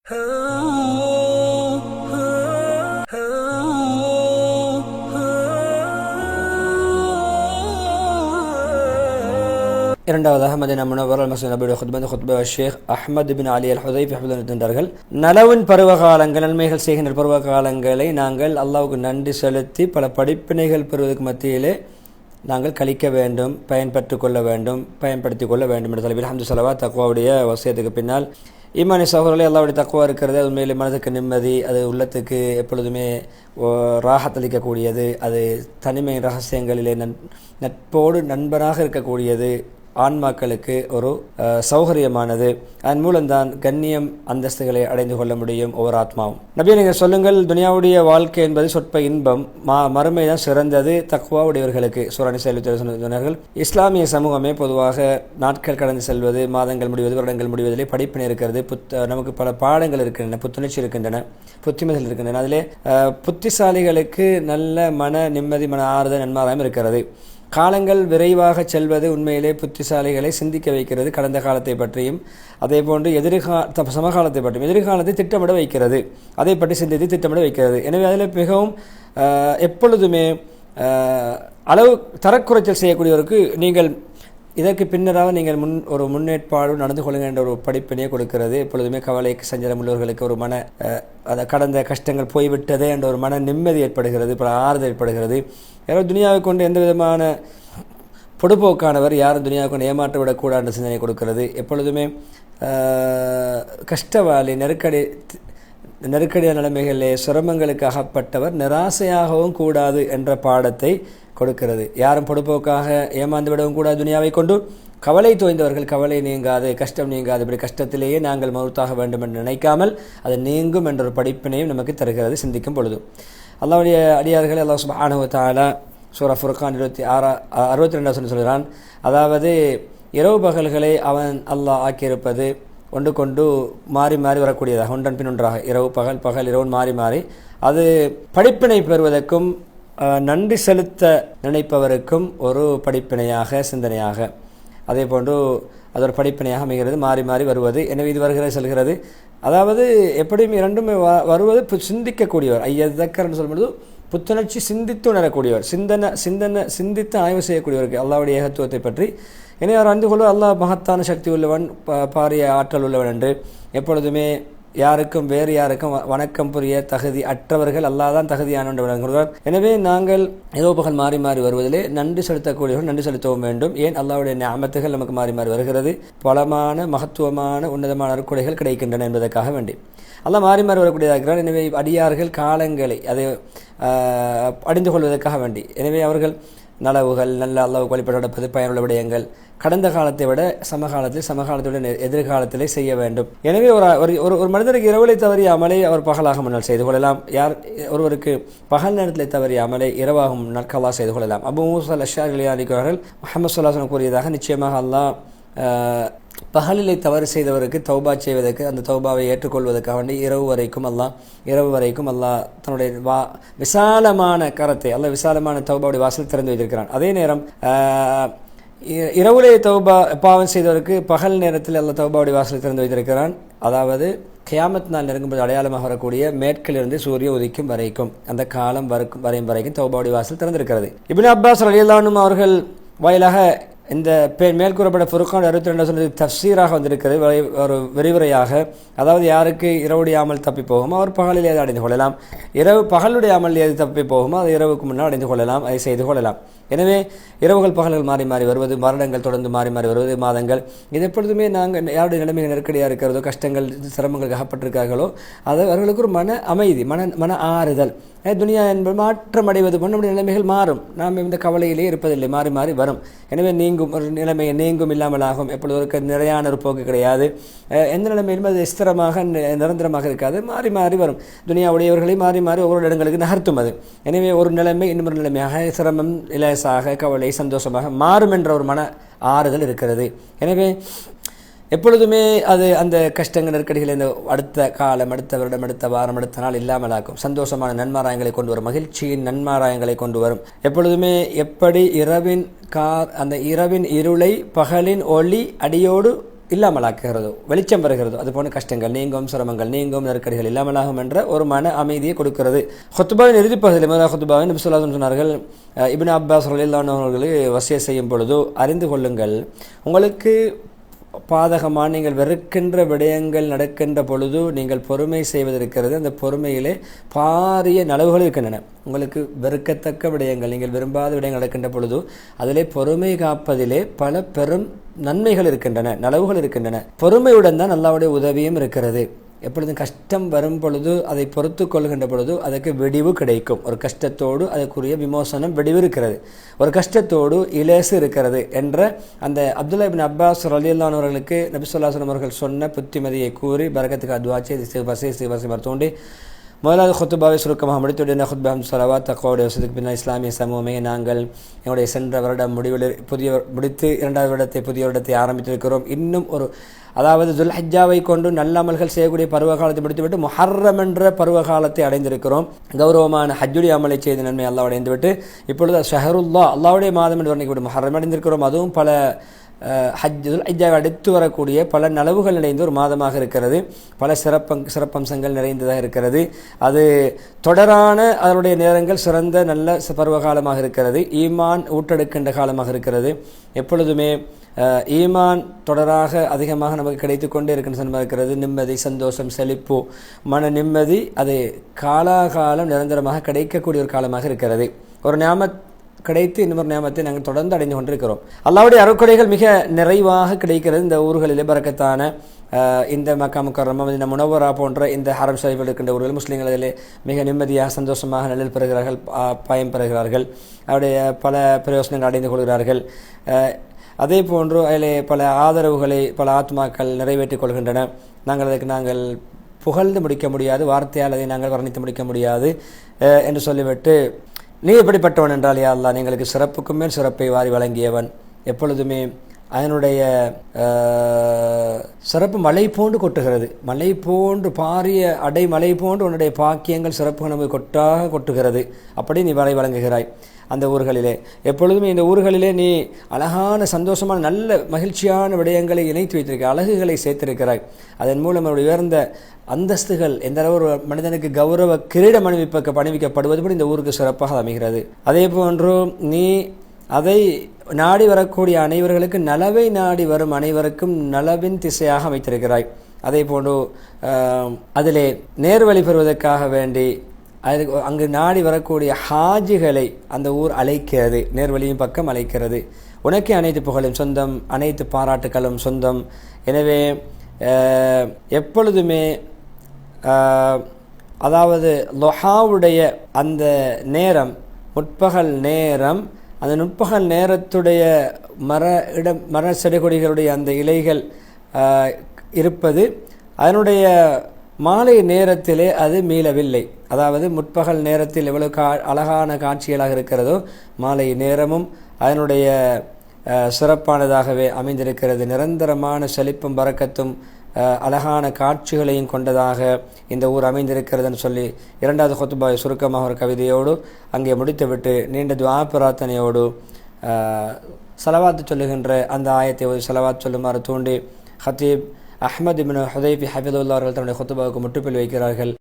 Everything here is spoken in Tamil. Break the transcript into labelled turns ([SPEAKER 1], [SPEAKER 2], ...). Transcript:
[SPEAKER 1] இரண்டாவதாக மதீனா முனவ்வரா மஸ்ஜித் நபவியுடைய குத்பா ஷேக் அஹ்மத் பின் அலி அல் ஹுதைஃபி ஹஃபிதஹுல்லாஹ் நலவின் பருவகாலங்கள் நன்மைகள் செய்கின்ற பருவ காலங்களை நாங்கள் அல்லாஹ்வுக்கு நன்றி செலுத்தி பல படிப்பினைகள் பெறுவதற்கு மத்தியிலே நாங்கள் கழிக்க வேண்டும், பயன்படுத்திக் கொள்ள வேண்டும் என்ற தலைப்பில் ஹம்து ஸலவாத் தக்வாவுடைய வசியத்துக்கு பின்னால் ஈமானி சகோதரர்களே, அல்லாஹ்வுடைய தக்வா இருக்கிறது. அது உண்மையிலே மனதுக்கு நிம்மதி, அது உள்ளத்துக்கு எப்பொழுதுமே ராஹத்தளிக்கக்கூடியது, அது தனிமை ரகசியங்களிலே நட்போடு நண்பனாக இருக்கக்கூடியது, ஆன்மாக்களுக்கு ஒரு சௌகரியமானது. அதன் மூலம்தான் கண்ணியம் அந்தஸ்துகளை அடைந்து கொள்ள முடியும் ஒவ்வொரு ஆத்மாவும். நபியே, நீங்கள் சொல்லுங்கள், துனியாவுடைய வாழ்க்கை என்பது சொற்ப இன்பம், மறுமை தான் சிறந்தது தக்வா உடையவர்களுக்கு. சூரா நிசா சொன்னார்கள். இஸ்லாமிய சமூகமே பொதுவாக நாட்கள் கடந்து செல்வது, மாதங்கள் முடிவது, வருடங்கள் முடிவதிலே படிப்பினை இருக்கிறது, நமக்கு பல பாடங்கள் இருக்கின்றன, புத்துணர்ச்சி இருக்கின்றன, புத்திமதிகள் இருக்கின்றன. அதிலே புத்திசாலிகளுக்கு நல்ல மன நிம்மதி, மன ஆறுதல், நன்மாராயம் இருக்கிறது. காலங்கள் விரைவாக செல்வது உண்மையிலே புத்திசாலிகளை சிந்திக்க வைக்கிறது. கடந்த காலத்தை பற்றியும் அதே போன்று சமகாலத்தை பற்றியும் எதிர்காலத்தை திட்டமிட வைக்கிறது. அதை பற்றி சிந்தித்து திட்டமிட வைக்கிறது. எனவே அதில் மிகவும் எப்பொழுதுமே அளவு தரக்குறைச்சல் செய்யக்கூடியவருக்கு நீங்கள் இதற்கு பின்னராக நீங்கள் ஒரு முன்னேற்பாடு நடந்து கொள்ளுங்கள் என்ற ஒரு படிப்பினையை கொடுக்கிறது. எப்பொழுதுமே கவலை சஞ்சலம் உள்ளவர்களுக்கு ஒரு கடந்த கஷ்டங்கள் போய்விட்டதே என்ற ஒரு மன நிம்மதி ஏற்படுகிறது, பல ஆறுதல் ஏற்படுகிறது. யாரும் துனியாவை கொண்டு எந்த விதமான பொடுப்போக்கானவர் யாரும் துனியாவை கொண்டு ஏமாற்ற விடக்கூடாது என்ற சிந்தனை கொடுக்கிறது. எப்பொழுதுமே கஷ்டவாளி, நெருக்கடியான நிலைமைகளிலே சிரமங்களுக்கு அகப்பட்டவர் நிராசையாகவும் கூடாது என்ற பாடத்தை கொடுக்கிறது. யாரும் பொடுப்போக்காக ஏமாந்து விடவும் கூடாது. துனியாவை கொண்டு கவலை தோய்ந்தவர்கள் கவலை நீங்காது, கஷ்டம் நீங்காது, இப்படி கஷ்டத்திலேயே நாங்கள் மௌத்தாக வேண்டும் என்று நினைக்காமல் அது நீங்கும் என்ற ஒரு படிப்பினையும் நமக்கு தருகிறது சிந்திக்கும் பொழுது. அல்லாஹ்வுடைய அடியார்கள் அல்லாஹ் சுப்ஹானஹு வ தஆலா சூரா ஃபுர்கான் 62 சொல்கிறான். அதாவது இரவு பகல்களை அவன் அல்லாஹ் ஆக்கியிருப்பது ஒன்று கொண்டு மாறி மாறி வரக்கூடியதாக, ஒன்றன் பின் ஒன்றாக, இரவு பகல், பகல் இரவு மாறி மாறி, அது படிப்பினை பெறுவதற்கும் நன்றி செலுத்த நினைப்பவருக்கும் ஒரு படிப்பினையாக, சிந்தனையாக, அதே போன்று அது ஒரு படிப்பினையாக அமைகிறது, மாறி மாறி வருவது. எனவே இது வருகிறது செல்கிறது. அதாவது எப்படியும் இரண்டும் வருவது சிந்திக்கக்கூடியவர். ஐயதக்கர்னு சொல்லும்போது புத்துணர்ச்சி, சிந்தித்து உணரக்கூடியவர், சிந்தித்து ஆய்வு செய்யக்கூடியவருக்கு அல்லாஹ்வுடைய ஏகத்துவத்தை பற்றி. எனவே அவர் அறிந்து கொள்வது அல்லாஹ் மகத்தான சக்தி உள்ளவன், பாரிய ஆற்றல் உள்ளவன் என்று. எப்பொழுதுமே யாருக்கும் வேறு யாருக்கும் வணக்கம் புரிய தகுதி அற்றவர்கள் அல்லாஹ் தான் தகுதியானவன் விளங்குகிறார். எனவே நாங்கள் இரவு பகல் மாறி மாறி வருவதிலே நன்றி செலுத்தக்கூடியவர்கள் நன்றி செலுத்தவும் வேண்டும். ஏன் அல்லாஹ்வுடைய நிஅமத்துகள் நமக்கு மாறி மாறி வருகிறது, பலமான மகத்துவமான உன்னதமான அருட்கொடைகள் கிடைக்கின்றன என்பதற்காக வேண்டி அல்லாஹ் மாறி மாறி வரக்கூடியதாக இருக்கிறார். எனவே அடியார்கள் காலங்களை அதை அடைந்து கொள்வதற்காக வேண்டி, எனவே அவர்கள் நலவுகள், நல்ல அல்லாஹ்வுக்கு வழிபட நடப்பது, பயனுள்ள விடயங்கள் கடந்த காலத்தை விட சமகாலத்தை விட எதிர்காலத்திலே செய்ய வேண்டும். எனவே ஒரு மனிதருக்கு இரவுலை தவறிய அமலை அவர் பகலாக முன்னால் செய்து கொள்ளலாம். ஒருவருக்கு பகல் நேரத்தில் தவறிய அமலை இரவாக முன்னால் கல்லா செய்து கொள்ளலாம். அபூ மூஸா அல்-அஷ்அரி அறிவிக்கிறார்கள், முஹம்மது ஸல்லல்லாஹு அலைஹி வஸல்லம் கூறியதாக, நிச்சயமாக அல்லாஹ் பகலிலே தவறு செய்தவருக்கு தௌபா செய்வதற்கு, அந்த தௌபாவை ஏற்றுக்கொள்வதற்காக வேண்டி இரவு வரைக்கும் அல்லாஹ் தன்னுடைய விசாலமான கரத்தை, அல்லாஹ் விசாலமான தௌபாவுடைய வாசல் திறந்து வைத்திருக்கிறான். அதே நேரம் இரவுலே பாவம் செய்தவருக்கு பகல் நேரத்தில் அல்லாஹ் தௌபாவுடைய வாசலை திறந்து வைத்திருக்கிறான். அதாவது கியாமத் நாள் நெருங்கும்போது அடையாளமாக வரக்கூடிய மேற்கிலிருந்து சூரிய உதிக்கும் வரைக்கும், அந்த காலம் வரைக்கும் தௌபாவுடைய வாசல் திறந்திருக்கிறது. இப்னு அப்பாஸ் ரலியல்லாஹு அன்ஹு அவர்கள் வாயிலாக இந்த மேற்கூறப்பட்ட ஃபுர்கான் 62 தஃப்சீராக வந்திருக்கிறது, ஒரு விரிவுரையாக. அதாவது யாருக்கு இரவுடைய அமல் தப்பி போகுமோ அவர் பகலில் ஏது அடைந்து கொள்ளலாம், பகலுடைய அமல் ஏது தப்பி போகுமோ அது இரவுக்கு முன்னால் அடைந்து கொள்ளலாம், அதை செய்து கொள்ளலாம். எனவே இரவுகள் பகல்கள் மாறி மாறி வருவது, வருடங்கள் தொடர்ந்து மாறி மாறி வருவது, மாதங்கள், இது எப்பொழுதுமே நாங்கள் யாருடைய நிலைமைகள் நெருக்கடியாக இருக்கிறதோ, கஷ்டங்கள் சிரமங்கள் அகப்பட்டிருக்கார்களோ, அது அவர்களுக்கு ஒரு மன அமைதி, மன ஆறுதல். துனியா என்பது மாற்றம் அடைவது போன்ற நம்முடைய நிலைமைகள் மாறும், நாம் இந்த கவலையிலே இருப்பதில்லை, மாறி மாறி வரும். எனவே ஒரு நிலைமை நீங்கும் இல்லாமல் ஆகும். எப்பொழுது ஒரு நிறையான ஒரு போக்கு கிடையாது. எந்த நிலைமையிலும் அது ஸ்திரமாக நிரந்தரமாக இருக்காது, மாறி மாறி வரும். துனியா உடையவர்களை மாறி மாறி ஒவ்வொரு இடங்களுக்கு நகர்த்தும் அது. எனவே ஒரு நிலைமை இன்னொரு நிலைமையாக, சிரமம் இலேசாக, கவலை சந்தோஷமாக மாறும் என்ற ஒரு மன ஆறுதல் இருக்கிறது. எனவே எப்பொழுதுமே அது அந்த கஷ்டங்கள், நெருக்கடிகள் இந்த அடுத்த காலம், அடுத்த வருடம், அடுத்த வாரம், அடுத்த நாள் இல்லாமலாக்கும். சந்தோஷமான நன்மாராயங்களை கொண்டு வரும், மகிழ்ச்சியின் நன்மாராயங்களை கொண்டு வரும். எப்பொழுதுமே எப்படி அந்த இரவின் இருளை பகலின் ஒளி அடியோடு இல்லாமலாக்குகிறதோ, வெளிச்சம் வருகிறதோ, அது போன்ற கஷ்டங்கள் நீங்கும், சிரமங்கள் நீங்கும், நெருக்கடிகள் இல்லாமலாகும் என்ற ஒரு மன அமைதியை கொடுக்கிறது. ஹுத்பாவின் இறுதிப்பகுதியில் முதல் ஹுத்பாவின் நபி ஸல்லல்லாஹு அலைஹி வஸல்லம் சொன்னார்கள், இப்னு அப்பாஸ் ரலியல்லாஹு அன்ஹு அவர்களை வசிய செய்யும் பொழுது அறிந்து கொள்ளுங்கள், உங்களுக்கு பாதகமான நீங்கள் வெறுக்கின்ற விடயங்கள் நடக்கின்ற பொழுது நீங்கள் பொறுமை செய்வதற்கிறது. அந்த பொறுமையிலே பாரிய நலவுகள் இருக்கின்றன. உங்களுக்கு வெறுக்கத்தக்க விடயங்கள், நீங்கள் விரும்பாத விடயங்கள் நடக்கின்ற பொழுது அதிலே பொறுமை காப்பதிலே பல பெரும் நன்மைகள் இருக்கின்றன, நலவுகள் இருக்கின்றன. பொறுமையுடன் தான் அல்லாஹ்வுடைய உதவியும் இருக்கிறது. எப்பொழுதும் கஷ்டம் வரும் பொழுது அதை பொறுத்து கொள்கின்ற பொழுது அதற்கு வெடிவு கிடைக்கும். ஒரு கஷ்டத்தோடு அதற்குரிய விமோசனம் வெடிவு இருக்கிறது, ஒரு கஷ்டத்தோடு இலேசு இருக்கிறது என்ற அந்த அப்துல்லா இப்னு அப்பாஸ் ரலியல்லாஹு அன்ஹு அவர்களுக்கு நபி ஸல்லல்லாஹு அலைஹி வஸல்லம் அவர்கள் சொன்ன புத்திமதியை கூறி பரக்கத்துக்கு அதுவாச்சி மருத்துவண்டி முதலாவது ஹுத்பாவை சுருக்கமாக முடித்துடைய ஹுத்பா ஸலவாத் தக்வாவுடைய வசதிக்கு பின்னால் இஸ்லாமிய சமூகமே நாங்கள் எங்களுடைய சென்ற வருடம் முடித்து 2வது வருடத்தை புதிய வருடத்தை ஆரம்பித்திருக்கிறோம். இன்னும் அதாவது துல்ஹஜ்ஜாவை கொண்டு நல்ல அமல்கள் செய்யக்கூடிய பருவகாலத்தை முடித்துவிட்டு முஹர்ரம் என்ற பருவகாலத்தை அடைந்திருக்கிறோம். கௌரவமான ஹஜ்ஜுடைய அமலை செய்த நன்மை அல்லாஹ் அடைந்துவிட்டு இப்பொழுது ஷஹருல்லா அல்லாஹ்வுடைய மாதம் என்று வர்ணிக்கப்பட்டு முஹர்ரம் அடைந்திருக்கிறோம். அதுவும் பல துல்ஹஜ்ஜாவை அடுத்து வரக்கூடிய பல நலவுகள் நிறைந்த ஒரு மாதமாக இருக்கிறது. பல சிறப்பம்சங்கள் நிறைந்ததாக இருக்கிறது. அது தொடரான அதனுடைய நேரங்கள் சிறந்த நல்ல பருவகாலமாக இருக்கிறது. ஈமான் ஊட்டெடுக்கின்ற காலமாக இருக்கிறது. எப்பொழுதுமே ஈமான் தொடராக அதிகமாக நமக்கு கிடைத்து கொண்டே இருக்கின்ற இருக்கிறது. நிம்மதி, சந்தோஷம், செழிப்பு, மன நிம்மதி அது காலாகாலம் நிரந்தரமாக கிடைக்கக்கூடிய ஒரு காலமாக இருக்கிறது. ஒரு ஞாபகம் கிடைத்து இன்னொரு நியமத்தை நாங்கள் தொடர்ந்து அடைந்து கொண்டிருக்கிறோம். அல்லாஹ்வுடைய அருட்கொடைகள் மிக நிறைவாக கிடைக்கிறது. இந்த ஊர்களிலே பரக்கத்தான இந்த மக்கா முக்கர்ரமா, மதீனா முனவ்வரா போன்ற இந்த ஹரம் ஷரீஃபில் இருக்கின்ற ஊர்கள் முஸ்லீம்கள் அதிலே மிக நிம்மதியாக சந்தோஷமாக நிழல் பெறுகிறார்கள், பயன் பெறுகிறார்கள், அவருடைய பல பிரயோசனங்கள் அடைந்து கொள்கிறார்கள். அதே போன்று அதிலே பல ஆதரவுகளை பல ஆத்மாக்கள் நிறைவேற்றிக் கொள்கின்றன. நாங்கள் புகழ்ந்து முடிக்க முடியாது, வார்த்தையால் அதை நாங்கள் வர்ணித்து முடிக்க முடியாது என்று சொல்லிவிட்டு, நீ எப்படிப்பட்டவன் என்றால் யா அல்லாஹ் எங்களுக்கு சிறப்புக்கும் மேல் சிறப்பை வாரி வழங்கியவன். எப்பொழுதுமே அதனுடைய சிறப்பு மலை போன்று கொட்டுகிறது. மலை போன்று பாரிய அடைமலை போன்று உன்னுடைய பாக்கியங்கள் சிறப்பு நமக்கு கொட்டாக கொட்டுகிறது. அப்படி நீ வரை வழங்குகிறாய் அந்த ஊர்களிலே. எப்பொழுதுமே இந்த ஊர்களிலே நீ அழகான சந்தோஷமான நல்ல மகிழ்ச்சியான விடயங்களை இணைத்து வைத்திருக்கிறாய், அழகுகளை சேர்த்திருக்கிறாய். அதன் மூலம் அவருடைய உயர்ந்த அந்தஸ்துகள் எந்த அளவு ஒரு மனிதனுக்கு கௌரவ கிரீடம் பணிவிக்கப்படுவது போல் இந்த ஊருக்கு சிறப்பாக அமைகிறது. அதே போன்று நீ அதை நாடி வரக்கூடிய அனைவர்களுக்கு நலவை நாடி வரும் அனைவருக்கும் நலவின் திசையாக அமைத்திருக்கிறாய். அதே போன்று அதிலே நேர்வழி பெறுவதற்காக வேண்டி அங்கு நாடி வரக்கூடிய ஹாஜிகளை அந்த ஊர் அழைக்கிறது, நேர்வழியின் பக்கம் அழைக்கிறது. உனக்கே அனைத்து புகழும் சொந்தம், அனைத்து பாராட்டுகளும் சொந்தம். எனவே எப்பொழுதுமே அதாவது லொஹாவுடைய அந்த நேரம், முற்பகல் நேரம், அந்த முற்பகல் நேரத்துடைய மர செடி கொடிகளுடைய அந்த இலைகள் இருப்பது அதனுடைய மாலை நேரத்திலே அது மீளவில்லை. அதாவது முற்பகல் நேரத்தில் எவ்வளவு அழகான காட்சிகளாக இருக்கிறதோ மாலை நேரமும் அதனுடைய சிறப்பானதாகவே அமைந்திருக்கிறது. நிரந்தரமான செழிப்பும் பரக்கத்தும் அழகான காட்சிகளையும் கொண்டதாக இந்த ஊர் அமைந்திருக்கிறதுன்னு சொல்லி 2வது ஹுத்பாவை சுருக்கமாக ஒரு கவிதையோடு அங்கே முடித்துவிட்டு நீண்ட துஆ பிரார்த்தனையோடு ஸலவாத்து சொல்லுகின்ற அந்த ஆயத்தை ஸலவாத் சொல்லுமாறு தூண்டி ஹத்தீப் அஹ்மத் இப்னு ஹுதைஃபி ஹஃபிதுல்லாஹ் அவர்கள் தன்னுடைய ஹுத்பாவுக்கு முற்றுப்புள்ளி வைக்கிறார்கள்.